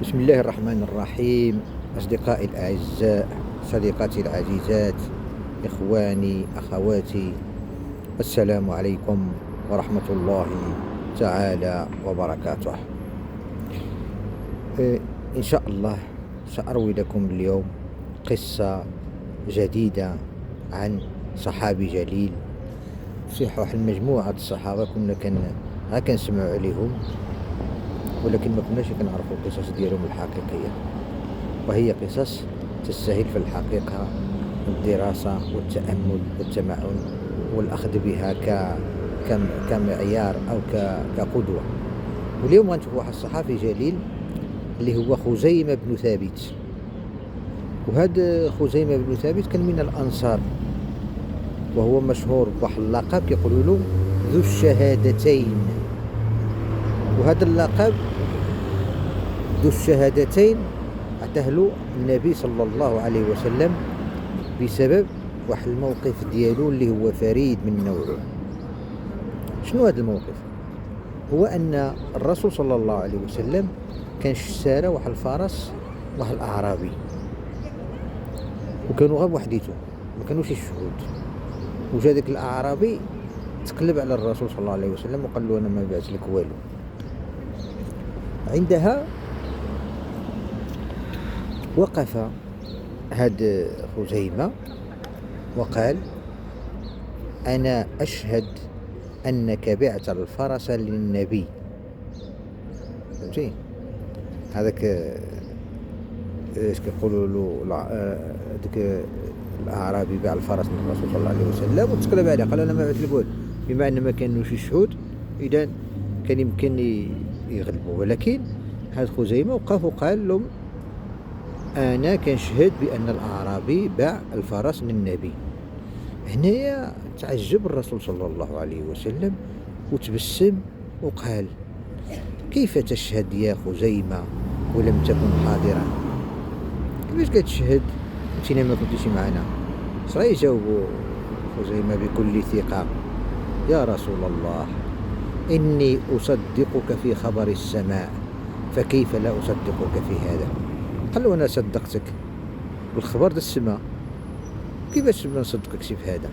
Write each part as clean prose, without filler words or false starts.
بسم الله الرحمن الرحيم. أصدقائي الأعزاء، صديقاتي العزيزات، إخواني أخواتي، السلام عليكم ورحمة الله تعالى وبركاته. إن شاء الله سأروي لكم اليوم قصة جديدة عن صحابي جليل. في واحد المجموعة الصحابة كنا كنسمعوا عليهم، ولكن ما كناش كنعرفوا القصص ديالهم الحقيقية، وهي قصص تستاهل في الحقيقة الدراسة والتأمل والتمعن والأخذ بها كمعيار أو كقدوة. واليوم غنشوف واحد الصحابي جليل اللي هو خزيمة بن ثابت. وهذا خزيمة بن ثابت كان من الأنصار، وهو مشهور بواحد اللقب كيقولوا له ذو الشهادتين. وهذا اللقب ذو الشهادتين عطاه له النبي صلى الله عليه وسلم بسبب واحد الموقف ديالو اللي هو فريد من نوعه. شنو هذا الموقف؟ هو ان الرسول صلى الله عليه وسلم كان شارى واحد الفرس واحد الاعرابي، وكانوا غير وحديته، ما كانوش الشهود. وجا داك الاعرابي تقلب على الرسول صلى الله عليه وسلم وقال له انا ما بعت لك والو. عندها وقف هاد خزيمة وقال أنا أشهد أنك بعت الفرس للنبي. فهمتي؟ هذاك ايش كيقولوا له داك الأعرابي باع الفرس من الرسول صلى الله عليه وسلم وتقلب عليه قال أنا ما بعت لك والو، بما أن ما كانوش الشهود إذا كان يمكن يغلبوا. ولكن هاد خزيمة وقف وقال لهم أنا كنشهد بأن الأعرابي باع الفرس للنبي. هنايا تعجب الرسول صلى الله عليه وسلم وتبسم وقال كيف تشهد يا خزيمة ولم تكن حاضرا؟ كيفاش كتشهد انت ما كنتيش معنا؟ صغير جاوبوا خزيمة بكل ثقة يا رسول الله إني أصدقك في خبر السماء، فكيف لا أصدقك في هذا؟ قال له أنا صدقتك بالخبر ديال السماء، كيفاش ما نصدقكش في هذا؟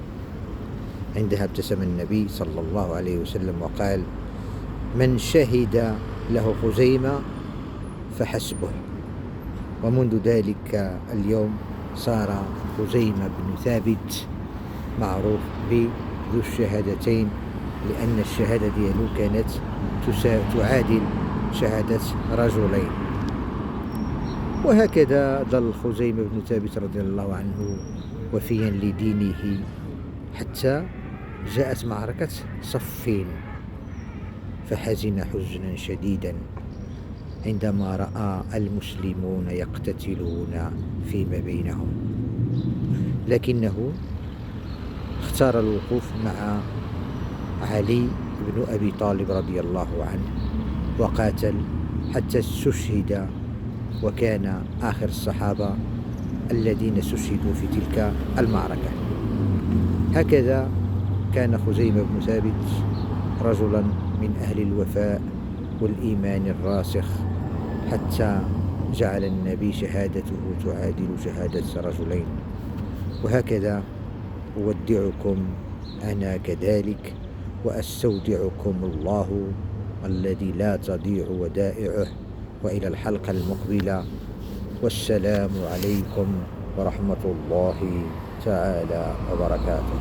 عندها ابتسم النبي صلى الله عليه وسلم وقال من شهد له خزيمة فحسبه. ومنذ ذلك اليوم صار خزيمة بن ثابت معروف بذو الشهادتين، لأن الشهادة ديالو كانت تعادل شهادة رجلين. وهكذا ظل خزيمة بن ثابت رضي الله عنه وفيا لدينه حتى جاءت معركة صفين، فحزن حزنا شديدا عندما رأى المسلمون يقتتلون فيما بينهم، لكنه اختار الوقوف مع علي بن أبي طالب رضي الله عنه وقاتل حتى استشهد، وكان آخر الصحابة الذين استشهدوا في تلك المعركة. هكذا كان خزيمة بن ثابت رجلا من أهل الوفاء والإيمان الراسخ، حتى جعل النبي شهادته تعادل شهادة رجلين. وهكذا أودعكم أنا كذلك، وأستودعكم الله الذي لا تضيع ودائعه، وإلى الحلقة المقبلة، والسلام عليكم ورحمة الله تعالى وبركاته.